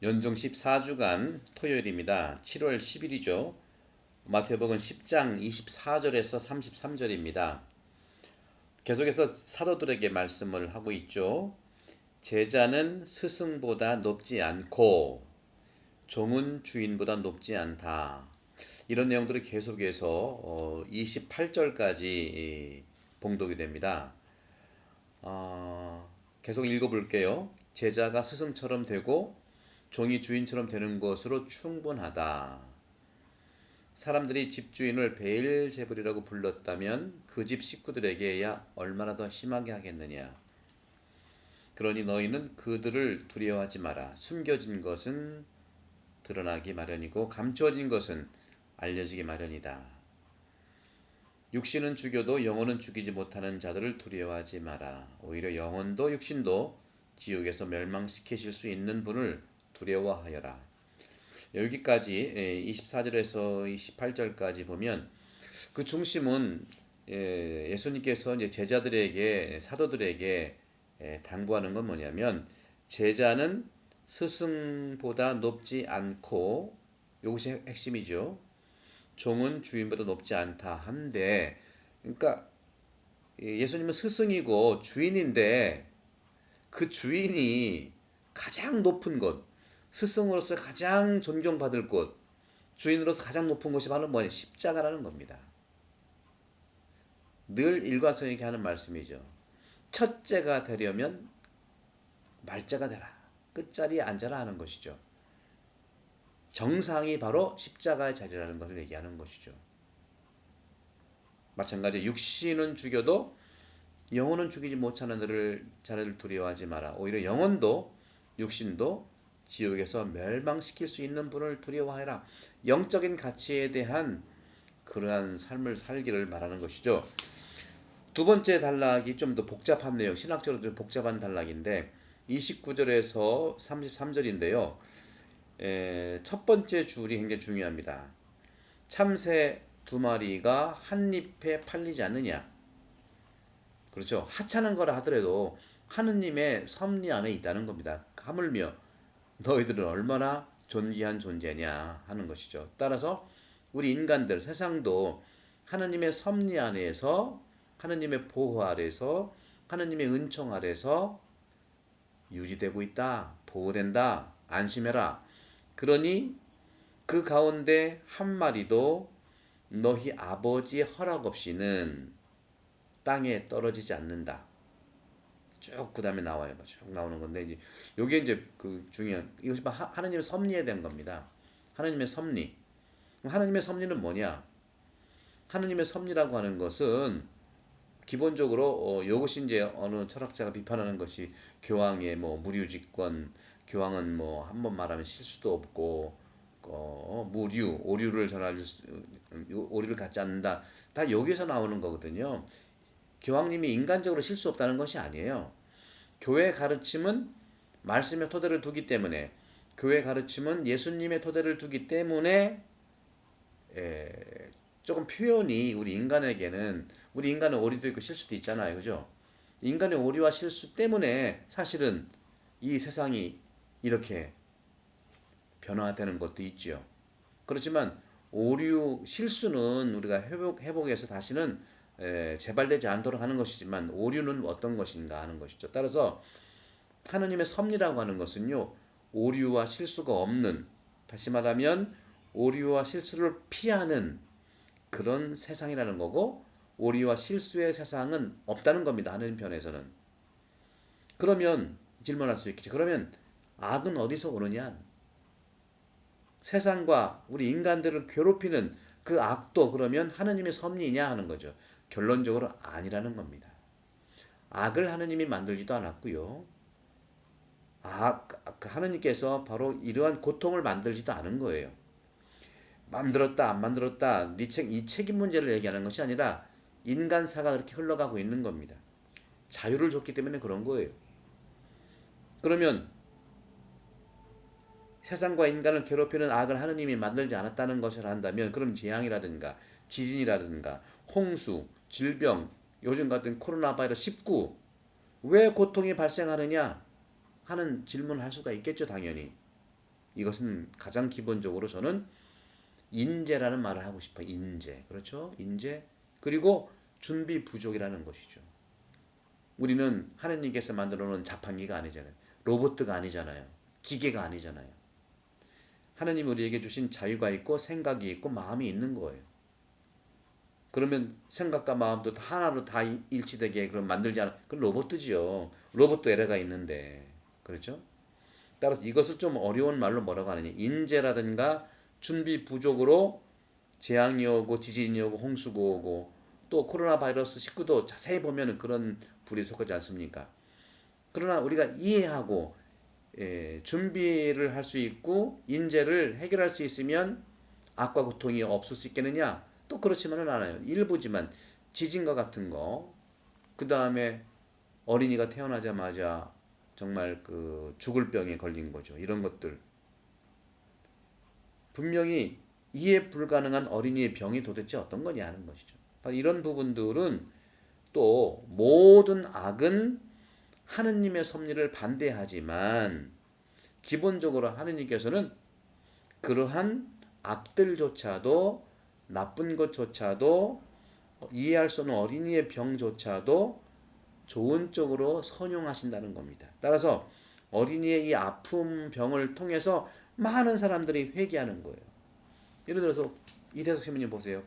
연중 14주간 토요일입니다. 7월 10일이죠. 마태복음 10장 24절에서 33절입니다. 계속해서 사도들에게 말씀을 하고 있죠. 제자는 스승보다 높지 않고 종은 주인보다 높지 않다. 이런 내용들을 계속해서 28절까지 봉독이 됩니다. 계속 읽어볼게요. 제자가 스승처럼 되고 종이 주인처럼 되는 것으로 충분하다. 사람들이 집주인을 베엘제불이라고 불렀다면 그 집 식구들에게야 얼마나 더 심하게 하겠느냐. 그러니 너희는 그들을 두려워하지 마라. 숨겨진 것은 드러나기 마련이고 감추어진 것은 알려지기 마련이다. 육신은 죽여도 영혼은 죽이지 못하는 자들을 두려워하지 마라. 오히려 영혼도 육신도 지옥에서 멸망시키실 수 있는 분을 두려워하여라. 여기까지 24절에서 28절까지 보면 그 중심은 예수님께서 이제 제자들에게 사도들에게 당부하는 건 뭐냐면 제자는 스승보다 높지 않고 이것이 핵심이죠. 종은 주인보다 높지 않다 한데 그러니까 예수님은 스승이고 주인인데 그 주인이 가장 높은 곳 스승으로서 가장 존경받을 곳, 주인으로서 가장 높은 곳이 바로 뭐냐? 십자가라는 겁니다. 늘 일관성있게 하는 말씀이죠. 첫째가 되려면 말째가 되라. 끝자리에 앉아라 하는 것이죠. 정상이 바로 십자가의 자리라는 것을 얘기하는 것이죠. 마찬가지로 육신은 죽여도 영혼은 죽이지 못하는 자를 두려워하지 마라. 오히려 영혼도 육신도 지옥에서 멸망시킬 수 있는 분을 두려워하라. 영적인 가치에 대한 그러한 삶을 살기를 말하는 것이죠. 두 번째 단락이 좀 더 복잡한 내용, 신학적으로 좀 복잡한 단락인데 29절에서 33절인데요. 첫 번째 줄이 굉장히 중요합니다. 참새 두 마리가 한 잎에 팔리지 않느냐. 그렇죠. 하찮은 거라 하더라도 하느님의 섭리 안에 있다는 겁니다. 하물며 너희들은 얼마나 존귀한 존재냐 하는 것이죠. 따라서 우리 인간들, 세상도 하느님의 섭리 안에서 하느님의 보호 아래서 하느님의 은총 아래서 유지되고 있다. 보호된다. 안심해라. 그러니 그 가운데 한 마리도 너희 아버지의 허락 없이는 땅에 떨어지지 않는다. 쭉 그 다음에 나와요. 쭉 나오는 건데 이제 요게 이제 그 중요한 이것이 하나님의 섭리에 대한 겁니다. 하나님의 섭리. 하나님의 섭리는 뭐냐? 하나님의 섭리라고 하는 것은 기본적으로 이것이 이제 어느 철학자가 비판하는 것이 교황의 뭐 무류직권, 교황은 뭐 한 번 말하면 실수도 없고 무류, 오류를 갖지 않는다. 다 여기서 나오는 거거든요. 교황님이 인간적으로 실수 없다는 것이 아니에요. 교회 가르침은 말씀의 토대를 두기 때문에 교회 가르침은 예수님의 토대를 두기 때문에 조금 표현이 우리 인간은 오류도 있고 실수도 있잖아요. 그죠? 인간의 오류와 실수 때문에 사실은 이 세상이 이렇게 변화되는 것도 있죠. 그렇지만 실수는 우리가 회복해서 다시는 재발되지 않도록 하는 것이지만 오류는 어떤 것인가 하는 것이죠. 따라서 하느님의 섭리라고 하는 것은요. 오류와 실수가 없는 다시 말하면 오류와 실수를 피하는 그런 세상이라는 거고 오류와 실수의 세상은 없다는 겁니다. 하느님 편에서는. 그러면 질문할 수 있겠지. 그러면 악은 어디서 오느냐? 세상과 우리 인간들을 괴롭히는 그 악도 그러면 하느님의 섭리냐 하는 거죠. 결론적으로 아니라는 겁니다. 악을 하느님이 만들지도 않았고요. 하느님께서 바로 이러한 고통을 만들지도 않은 거예요. 만들었다 안 만들었다 이 책임 문제를 얘기하는 것이 아니라 인간사가 그렇게 흘러가고 있는 겁니다. 자유를 줬기 때문에 그런 거예요. 그러면 세상과 인간을 괴롭히는 악을 하느님이 만들지 않았다는 것을 한다면 그럼 재앙이라든가 지진이라든가 홍수, 질병, 요즘 같은 코로나 바이러스 19 왜 고통이 발생하느냐 하는 질문을 할 수가 있겠죠. 당연히. 이것은 가장 기본적으로 저는 인재라는 말을 하고 싶어요. 인재. 그렇죠? 인재. 그리고 준비 부족이라는 것이죠. 우리는 하나님께서 만들어 놓은 자판기가 아니잖아요. 로봇가 아니잖아요. 기계가 아니잖아요. 하나님이 우리에게 주신 자유가 있고 생각이 있고 마음이 있는 거예요. 그러면 생각과 마음도 하나로 다 일치되게 그럼 만들지 않아. 그건 로봇이지요. 로봇도 에러가 있는데. 그렇죠? 따라서 이것을 좀 어려운 말로 뭐라고 하느냐. 인재라든가 준비 부족으로 재앙이 오고 지진이 오고 홍수가 오고 또 코로나 바이러스 19도 자세히 보면 그런 불이 속하지 않습니까? 그러나 우리가 이해하고 준비를 할 수 있고 인재를 해결할 수 있으면 악과 고통이 없을 수 있겠느냐? 또 그렇지만은 않아요. 일부지만 지진과 같은 거, 그 다음에 어린이가 태어나자마자 정말 그 죽을 병에 걸린 거죠. 이런 것들 분명히 이해 불가능한 어린이의 병이 도대체 어떤 거냐 하는 것이죠. 이런 부분들은 또 모든 악은 하느님의 섭리를 반대하지만 기본적으로 하느님께서는 그러한 악들조차도 나쁜 것조차도 이해할 수 없는 어린이의 병조차도 좋은 쪽으로 선용하신다는 겁니다. 따라서 어린이의 이 아픔 병을 통해서 많은 사람들이 회개하는 거예요. 예를 들어서 이태석 신부님 보세요.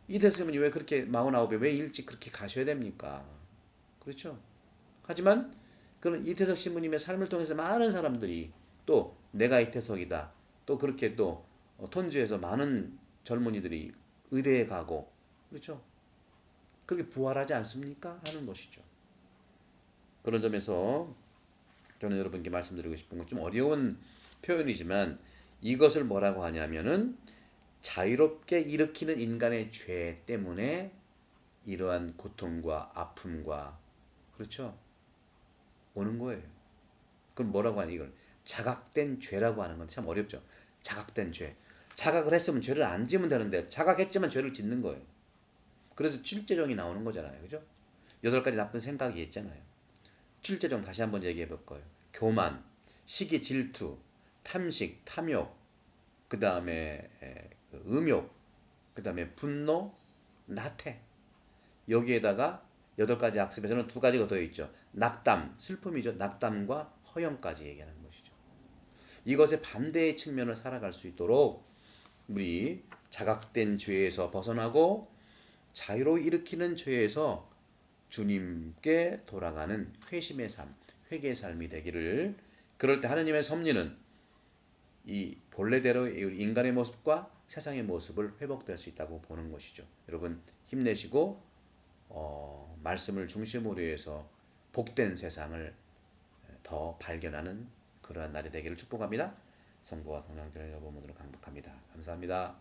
이태석 신부님 왜 그렇게 49에 왜 일찍 그렇게 가셔야 됩니까? 그렇죠? 하지만 그런 이태석 신부님의 삶을 통해서 많은 사람들이 또 내가 이태석이다. 또 그렇게 또 톤주에서 많은 젊은이들이 의대에 가고 그렇죠? 그렇게 부활하지 않습니까? 하는 것이죠. 그런 점에서 저는 여러분께 말씀드리고 싶은 건 좀 어려운 표현이지만 이것을 뭐라고 하냐면은 자유롭게 일으키는 인간의 죄 때문에 이러한 고통과 아픔과 그렇죠? 오는 거예요. 그럼 뭐라고 하냐 이걸 자각된 죄라고 하는 건 참 어렵죠. 자각된 죄. 자각을 했으면 죄를 안 지으면 되는데 자각했지만 죄를 짓는 거예요. 그래서 칠죄종이 나오는 거잖아요. 그죠? 8가지 나쁜 생각이 있잖아요. 칠죄종 다시 한번 얘기해 볼 거예요. 교만, 시기, 질투, 탐식, 탐욕, 그 다음에 음욕, 그 다음에 분노, 나태. 여기에다가 8가지 악습에서는 2가지가 더 있죠. 낙담, 슬픔이죠. 낙담과 허영까지 얘기하는 것이죠. 이것의 반대의 측면을 살아갈 수 있도록 우리 자각된 죄에서 벗어나고 자유로 일으키는 죄에서 주님께 돌아가는 회심의 삶, 회개의 삶이 되기를. 그럴 때 하나님의 섭리는 이 본래대로 인간의 모습과 세상의 모습을 회복될 수 있다고 보는 것이죠. 여러분 힘내시고 말씀을 중심으로 해서 복된 세상을 더 발견하는 그러한 날이 되기를 축복합니다. 성부와 성령들의 여러분 모두를 강복합니다. 감사합니다.